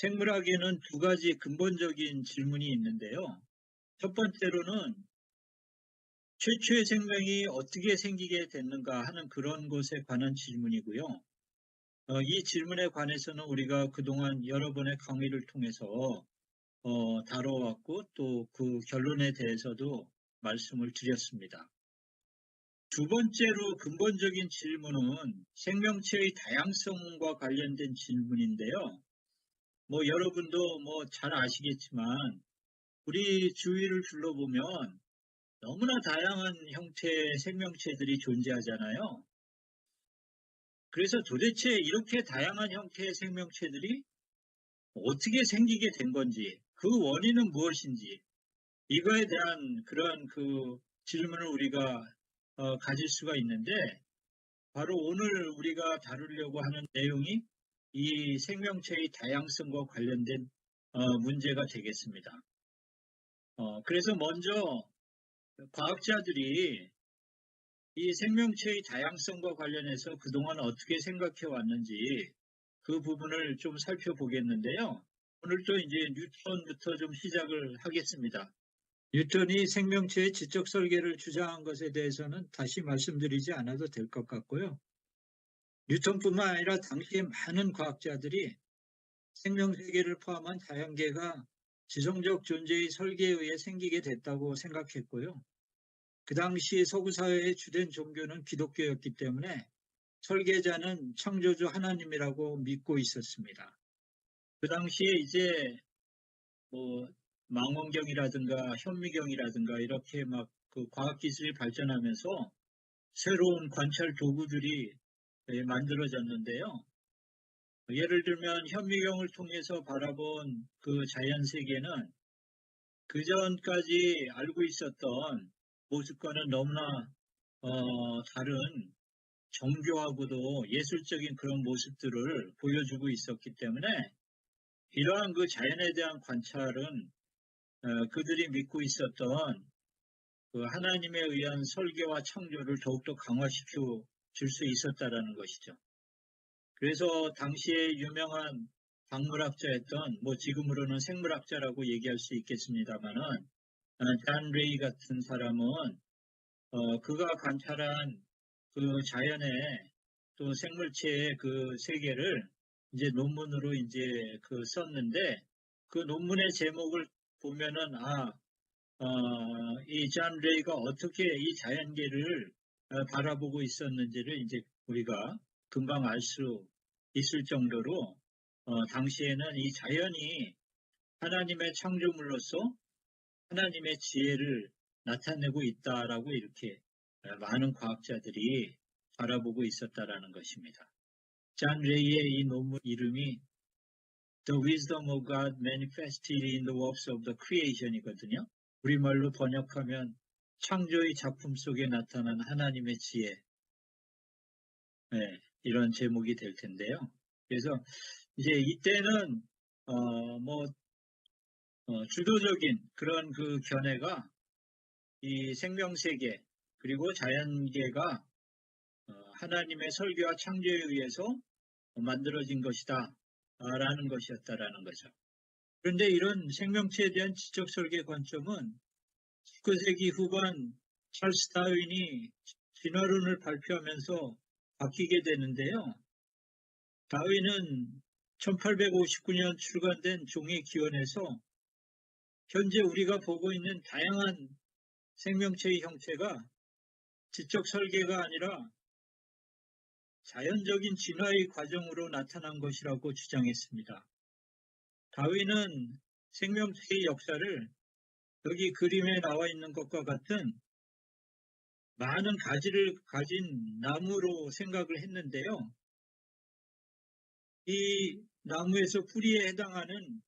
생물학에는 두 가지 근본적인 질문이 있는데요. 첫 번째로는 최초의 생명이 어떻게 생기게 됐는가 하는 그런 것에 관한 질문이고요. 이 질문에 관해서는 우리가 그동안 여러 번의 강의를 통해서 다뤄왔고 또 그 결론에 대해서도 말씀을 드렸습니다. 두 번째로 근본적인 질문은 생명체의 다양성과 관련된 질문인데요. 여러분도 잘 아시겠지만 우리 주위를 둘러보면 너무나 다양한 형태의 생명체들이 존재하잖아요. 그래서 도대체 이렇게 다양한 형태의 생명체들이 어떻게 생기게 된 건지, 그 원인은 무엇인지, 이거에 대한 그러한 질문을 우리가 가질 수가 있는데, 바로 오늘 우리가 다루려고 하는 내용이 이 생명체의 다양성과 관련된 문제가 되겠습니다. 그래서 먼저 과학자들이 이 생명체의 다양성과 관련해서 그동안 어떻게 생각해 왔는지 그 부분을 좀 살펴보겠는데요. 오늘도 이제 뉴턴부터 좀 시작을 하겠습니다. 뉴턴이 생명체의 지적 설계를 주장한 것에 대해서는 다시 말씀드리지 않아도 될 것 같고요. 뉴턴뿐만 아니라 당시에 많은 과학자들이 생명세계를 포함한 자연계가 지성적 존재의 설계에 의해 생기게 됐다고 생각했고요. 그 당시 서구 사회의 주된 종교는 기독교였기 때문에 설계자는 창조주 하나님이라고 믿고 있었습니다. 그 당시에 이제 망원경이라든가 현미경이라든가 이렇게 그 과학기술이 발전하면서 새로운 관찰 도구들이 만들어졌는데요. 예를 들면 현미경을 통해서 바라본 그 자연 세계는 그 전까지 알고 있었던 모습과는 너무나 다른 정교하고도 예술적인 그런 모습들을 보여주고 있었기 때문에 이러한 그 자연에 대한 관찰은 그들이 믿고 있었던 그 하나님에 의한 설계와 창조를 더욱더 강화시켜 줄 수 있었다라는 것이죠. 그래서 당시에 유명한 박물학자였던 지금으로는 생물학자라고 얘기할 수 있겠습니다만은 잔 레이 같은 사람은 그가 관찰한 그 자연의 또 생물체의 그 세계를 이제 논문으로 이제 썼는데 그 논문의 제목을 보면은 이 잔 레이가 어떻게 이 자연계를 바라보고 있었는지를 이제 우리가 금방 알 수 있을 정도로 당시에는 이 자연이 하나님의 창조물로서 하나님의 지혜를 나타내고 있다라고 이렇게 많은 과학자들이 바라보고 있었다라는 것입니다. 잔 레이의 이 논문 이름이 The Wisdom of God Manifested in the Works of the Creation이거든요. 우리말로 번역하면 창조의 작품 속에 나타난 하나님의 지혜, 이런 제목이 될 텐데요. 그래서 이제 이때는 주도적인 그런 그 견해가 이 생명세계 그리고 자연계가 하나님의 설계와 창조에 의해서 만들어진 것이다 라는 것이었다라는 거죠. 그런데 이런 생명체에 대한 지적 설계 관점은 19세기 후반 찰스 다윈이 진화론을 발표하면서 바뀌게 되는데요. 다윈은 1859년 출간된 종의 기원에서 현재 우리가 보고 있는 다양한 생명체의 형태가 지적 설계가 아니라 자연적인 진화의 과정으로 나타난 것이라고 주장했습니다. 다윈은 생명체의 역사를 여기 그림에 나와 있는 것과 같은 많은 가지를 가진 나무로 생각을 했는데요. 이 나무에서 뿌리에 해당하는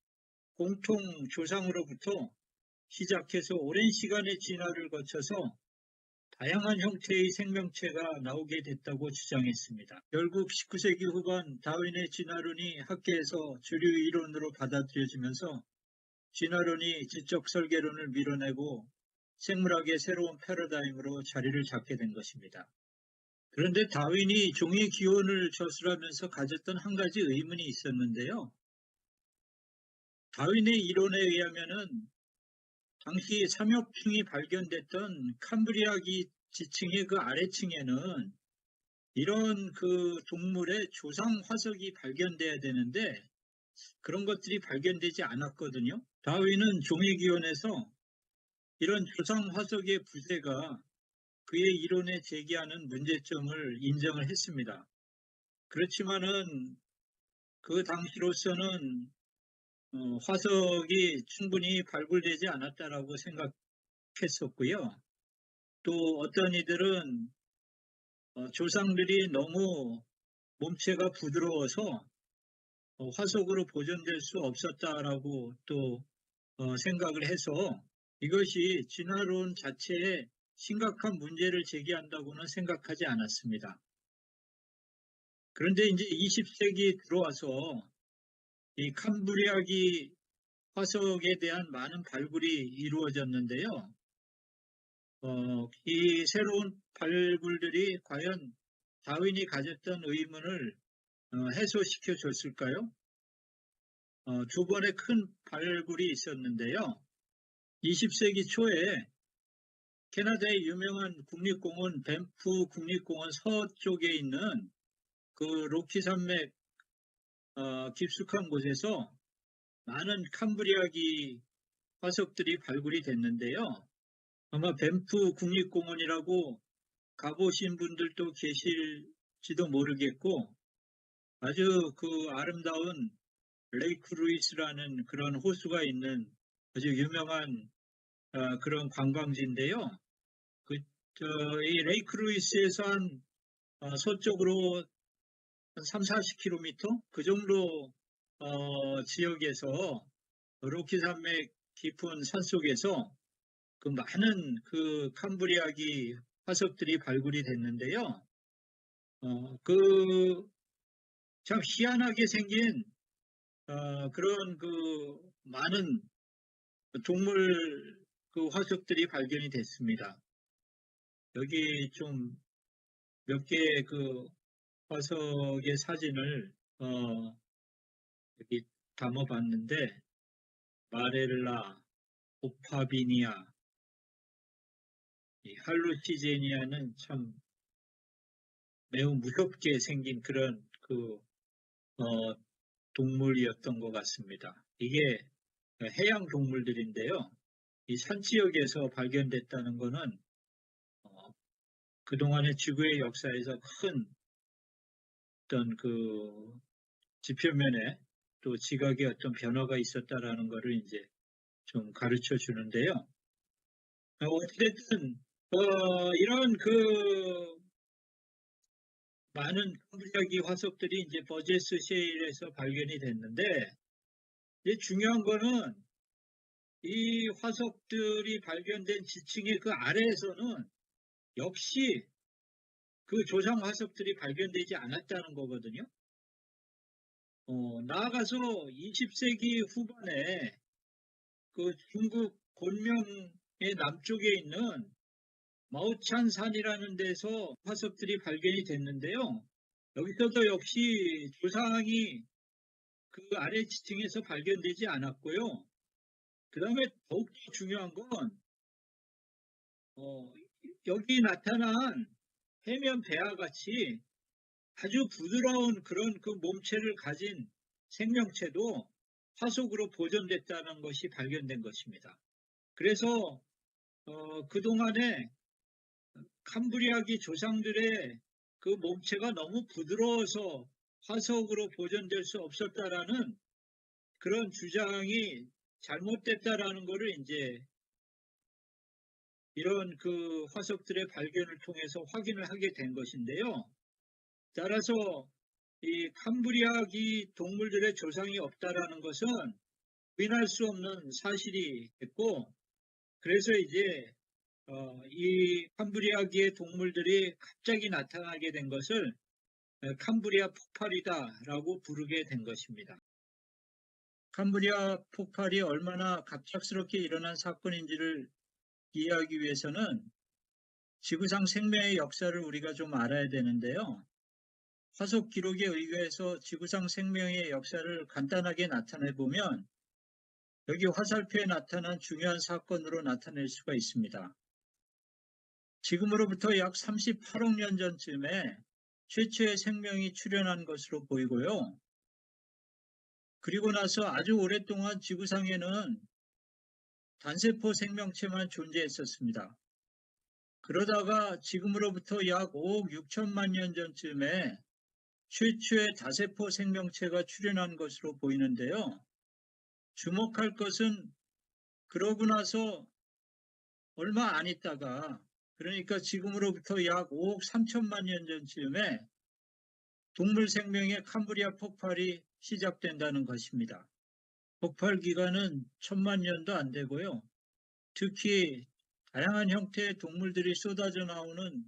공통 조상으로부터 시작해서 오랜 시간의 진화를 거쳐서 다양한 형태의 생명체가 나오게 됐다고 주장했습니다. 결국 19세기 후반 다윈의 진화론이 학계에서 주류 이론으로 받아들여지면서 진화론이 지적 설계론을 밀어내고 생물학의 새로운 패러다임으로 자리를 잡게 된 것입니다. 그런데 다윈이 종의 기원을 저술하면서 가졌던 한 가지 의문이 있었는데요. 다윈의 이론에 의하면은 당시 삼엽충이 발견됐던 캄브리아기 지층의 그 아래층에는 이런 그 동물의 조상 화석이 발견돼야 되는데 그런 것들이 발견되지 않았거든요. 다윈은 종이기원에서 이런 조상 화석의 부재가 그의 이론에 제기하는 문제점을 인정을 했습니다. 그렇지만은 그 당시로서는 화석이 충분히 발굴되지 않았다라고 생각했었고요. 또 어떤 이들은 조상들이 너무 몸체가 부드러워서 화석으로 보존될 수 없었다라고 또 생각을 해서 이것이 진화론 자체에 심각한 문제를 제기한다고는 생각하지 않았습니다. 그런데 이제 20세기 들어와서 이 캄브리아기 화석에 대한 많은 발굴이 이루어졌는데요. 이 새로운 발굴들이 과연 다윈이 가졌던 의문을 해소시켜 줬을까요? 두 번의 큰 발굴이 있었는데요. 20세기 초에 캐나다의 유명한 국립공원 밴프 국립공원 서쪽에 있는 그 로키 산맥 깊숙한 곳에서 많은 캄브리아기 화석들이 발굴이 됐는데요. 아마 밴프 국립공원이라고 가보신 분들도 계실지도 모르겠고 아주 그 아름다운 레이크 루이스라는 그런 호수가 있는 아주 유명한 그런 관광지인데요. 이 레이크 루이스에서 한 서쪽으로 한 3, 40km 그 정도 지역에서 로키 산맥 깊은 산속에서 그 많은 그 캄브리아기 화석들이 발굴이 됐는데요. 그 참 희한하게 생긴 그런 그 많은 동물 그 화석들이 발견이 됐습니다. 여기 좀 몇 개의 그 화석의 사진을 여기 담아봤는데 마렐라, 오파비니아, 이 할루시제니아는 참 매우 무섭게 생긴 그런 그 동물이었던 것 같습니다. 이게 해양 동물들인데요. 이 산지역에서 발견됐다는 것은 그동안의 지구의 역사에서 큰 어떤 그 지표면에 또 지각의 어떤 변화가 있었다라는 것을 이제 좀 가르쳐 주는데요. 어찌됐든 이런 그 많은 캄브리아기 화석들이 이제 버제스 셰일에서 발견이 됐는데 이제 중요한 거는 이 화석들이 발견된 지층의 그 아래에서는 역시 그 조상 화석들이 발견되지 않았다는 거거든요. 나아가서 20세기 후반에 그 중국 곤명의 남쪽에 있는 마오찬산이라는 데서 화석들이 발견이 됐는데요. 여기서도 역시 조상이 그 아래 지층에서 발견되지 않았고요. 그 다음에 더욱더 중요한 건 여기 나타난 해면 배와 같이 아주 부드러운 그런 그 몸체를 가진 생명체도 화석으로 보존됐다는 것이 발견된 것입니다. 그래서 그동안에 캄브리아기 조상들의 그 몸체가 너무 부드러워서 화석으로 보존될 수 없었다라는 그런 주장이 잘못됐다라는 것을 이제 이런 그 화석들의 발견을 통해서 확인을 하게 된 것인데요. 따라서 이 캄브리아기 동물들의 조상이 없다라는 것은 부인할 수 없는 사실이 됐고, 그래서 이제 이 캄브리아기의 동물들이 갑자기 나타나게 된 것을 캄브리아 폭발이다라고 부르게 된 것입니다. 캄브리아 폭발이 얼마나 갑작스럽게 일어난 사건인지를 이해하기 위해서는 지구상 생명의 역사를 우리가 좀 알아야 되는데요. 화석 기록에 의거해서 지구상 생명의 역사를 간단하게 나타내 보면 여기 화살표에 나타난 중요한 사건으로 나타낼 수가 있습니다. 지금으로부터 약 38억 년 전쯤에 최초의 생명이 출현한 것으로 보이고요. 그리고 나서 아주 오랫동안 지구상에는 단세포 생명체만 존재했었습니다. 그러다가 지금으로부터 약 5억 6천만 년 전쯤에 최초의 다세포 생명체가 출현한 것으로 보이는데요. 주목할 것은 그러고 나서 얼마 안 있다가, 그러니까 지금으로부터 약 5억 3천만 년 전쯤에 동물 생명의 캄브리아 폭발이 시작된다는 것입니다. 폭발 기간은 1000만 년도 안 되고요. 특히 다양한 형태의 동물들이 쏟아져 나오는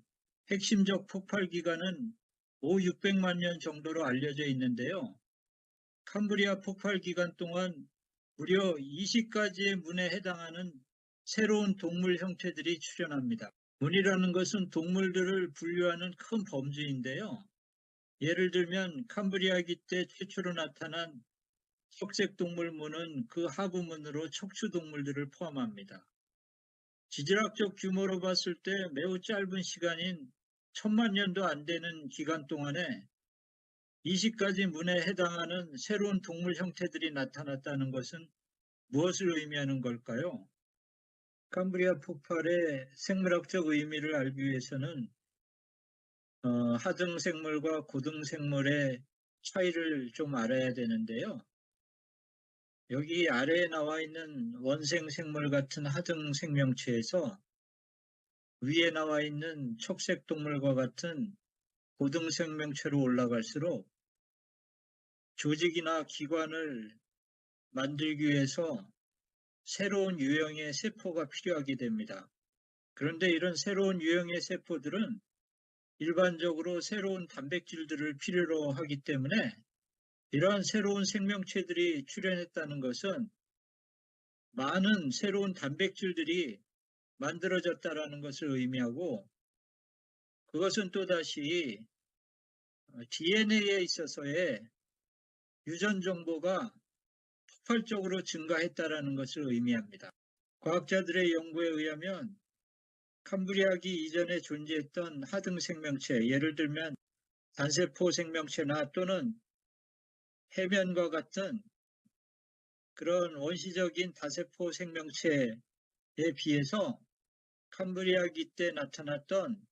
핵심적 폭발 기간은 5, 600만 년 정도로 알려져 있는데요. 캄브리아 폭발 기간 동안 무려 20가지의 문에 해당하는 새로운 동물 형태들이 출현합니다. 문이라는 것은 동물들을 분류하는 큰 범주인데요. 예를 들면 캄브리아기 때 최초로 나타난 석색동물문은 그 하부문으로 척추동물들을 포함합니다. 지질학적 규모로 봤을 때 매우 짧은 시간인 1000만 년도 안 되는 기간 동안에 20가지 문에 해당하는 새로운 동물 형태들이 나타났다는 것은 무엇을 의미하는 걸까요? 캄브리아 폭발의 생물학적 의미를 알기 위해서는 하등생물과 고등생물의 차이를 좀 알아야 되는데요. 여기 아래에 나와 있는 원생생물 같은 하등생명체에서 위에 나와 있는 척색동물과 같은 고등생명체로 올라갈수록 조직이나 기관을 만들기 위해서 새로운 유형의 세포가 필요하게 됩니다. 그런데 이런 새로운 유형의 세포들은 일반적으로 새로운 단백질들을 필요로 하기 때문에 이러한 새로운 생명체들이 출현했다는 것은 많은 새로운 단백질들이 만들어졌다는 것을 의미하고, 그것은 또다시 DNA에 있어서의 유전 정보가 폭발적으로 증가했다는 것을 의미합니다. 과학자들의 연구에 의하면 캄브리아기 이전에 존재했던 하등 생명체, 예를 들면 단세포 생명체나 또는 해면과 같은 그런 원시적인 다세포 생명체에 비해서 캄브리아기 때 나타났던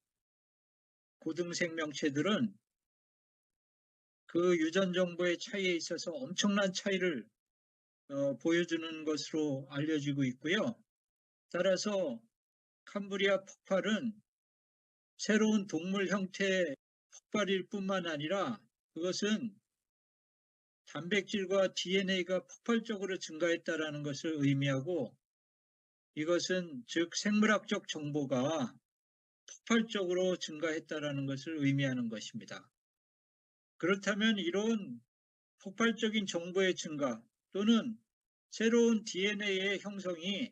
고등 생명체들은 그 유전 정보의 차이에 있어서 엄청난 차이를 보여주는 것으로 알려지고 있고요. 따라서 캄브리아 폭발은 새로운 동물 형태의 폭발일 뿐만 아니라 그것은 단백질과 DNA가 폭발적으로 증가했다는 것을 의미하고, 이것은 즉 생물학적 정보가 폭발적으로 증가했다는 것을 의미하는 것입니다. 그렇다면 이런 폭발적인 정보의 증가 또는 새로운 DNA의 형성이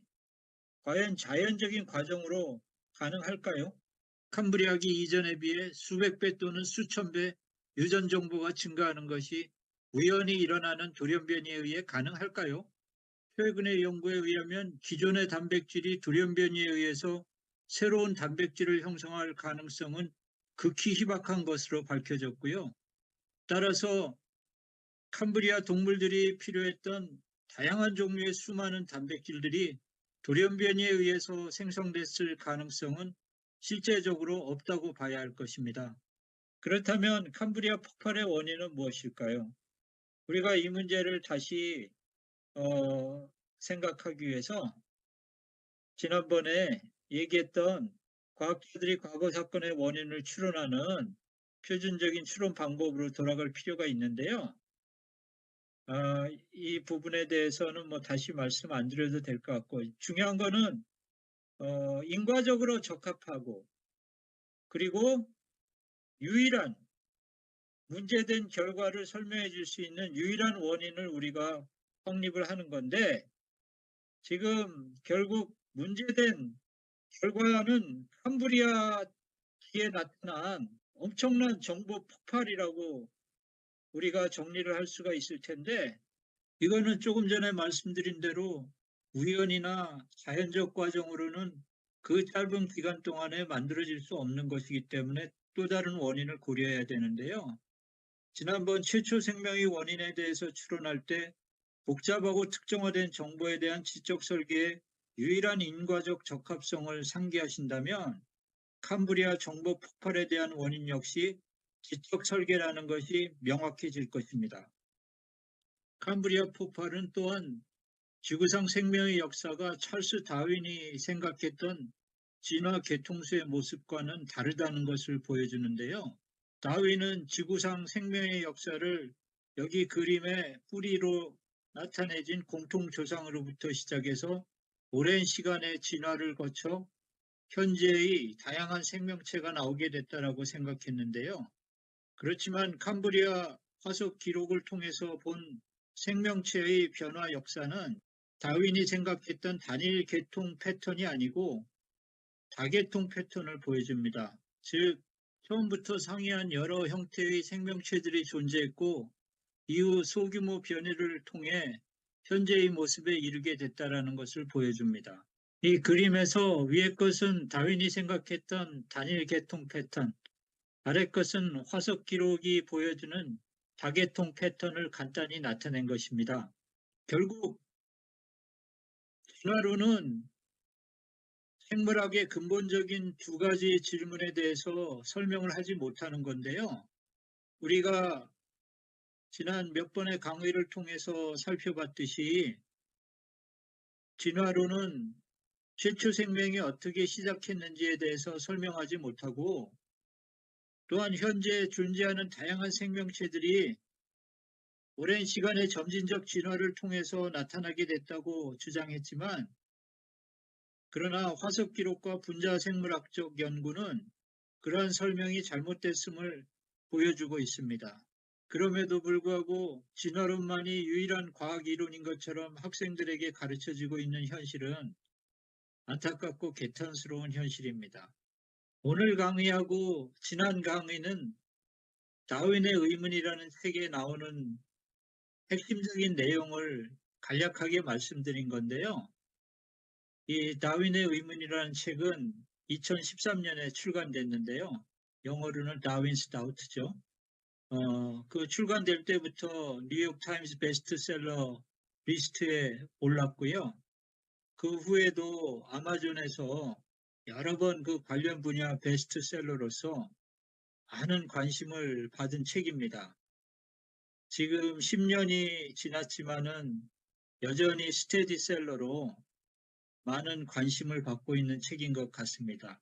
과연 자연적인 과정으로 가능할까요? 캄브리아기 이전에 비해 수백 배 또는 수천 배 유전 정보가 증가하는 것이 우연히 일어나는 돌연변이에 의해 가능할까요? 최근의 연구에 의하면 기존의 단백질이 돌연변이에 의해서 새로운 단백질을 형성할 가능성은 극히 희박한 것으로 밝혀졌고요. 따라서 캄브리아 동물들이 필요했던 다양한 종류의 수많은 단백질들이 돌연변이에 의해서 생성됐을 가능성은 실제적으로 없다고 봐야 할 것입니다. 그렇다면 캄브리아 폭발의 원인은 무엇일까요? 우리가 이 문제를 다시 생각하기 위해서 지난번에 얘기했던 과학자들이 과거 사건의 원인을 추론하는 표준적인 추론 방법으로 돌아갈 필요가 있는데요. 이 부분에 대해서는 뭐 다시 말씀 안 드려도 될 것 같고, 중요한 거는 인과적으로 적합하고 그리고 유일한 문제된 결과를 설명해 줄 수 있는 유일한 원인을 우리가 확립을 하는 건데, 지금 결국 문제된 결과는 캄브리아기에 나타난 엄청난 정보 폭발이라고 우리가 정리를 할 수가 있을 텐데, 이거는 조금 전에 말씀드린 대로 우연이나 자연적 과정으로는 그 짧은 기간 동안에 만들어질 수 없는 것이기 때문에 또 다른 원인을 고려해야 되는데요. 지난번 최초 생명의 원인에 대해서 추론할 때 복잡하고 특정화된 정보에 대한 지적 설계의 유일한 인과적 적합성을 상기하신다면 캄브리아 정보 폭발에 대한 원인 역시 지적 설계라는 것이 명확해질 것입니다. 캄브리아 폭발은 또한 지구상 생명의 역사가 찰스 다윈이 생각했던 진화 개통수의 모습과는 다르다는 것을 보여주는데요. 다윈은 지구상 생명의 역사를 여기 그림의 뿌리로 나타내진 공통조상으로부터 시작해서 오랜 시간의 진화를 거쳐 현재의 다양한 생명체가 나오게 됐다라고 생각했는데요. 그렇지만 캄브리아 화석 기록을 통해서 본 생명체의 변화 역사는 다윈이 생각했던 단일 계통 패턴이 아니고 다계통 패턴을 보여줍니다. 즉, 처음부터 상이한 여러 형태의 생명체들이 존재했고 이후 소규모 변이를 통해 현재의 모습에 이르게 됐다는 것을 보여줍니다. 이 그림에서 위의 것은 다윈이 생각했던 단일 계통 패턴, 아래 것은 화석 기록이 보여주는 다계통 패턴을 간단히 나타낸 것입니다. 결국 진화론은 생물학의 근본적인 두 가지 질문에 대해서 설명을 하지 못하는 건데요. 우리가 지난 몇 번의 강의를 통해서 살펴봤듯이 진화론은 최초 생명이 어떻게 시작했는지에 대해서 설명하지 못하고 또한 현재 존재하는 다양한 생명체들이 오랜 시간의 점진적 진화를 통해서 나타나게 됐다고 주장했지만 그러나 화석 기록과 분자 생물학적 연구는 그러한 설명이 잘못됐음을 보여주고 있습니다. 그럼에도 불구하고 진화론만이 유일한 과학 이론인 것처럼 학생들에게 가르쳐지고 있는 현실은 안타깝고 개탄스러운 현실입니다. 오늘 강의하고 지난 강의는 다윈의 의문이라는 책에 나오는 핵심적인 내용을 간략하게 말씀드린 건데요. 이 다윈의 의문이라는 책은 2013년에 출간됐는데요. 영어로는 다윈스 다우트죠. 그 출간될 때부터 뉴욕 타임스 베스트셀러 리스트에 올랐고요. 그 후에도 아마존에서 여러 번 그 관련 분야 베스트셀러로서 많은 관심을 받은 책입니다. 지금 10년이 지났지만은 여전히 스테디셀러로 많은 관심을 받고 있는 책인 것 같습니다.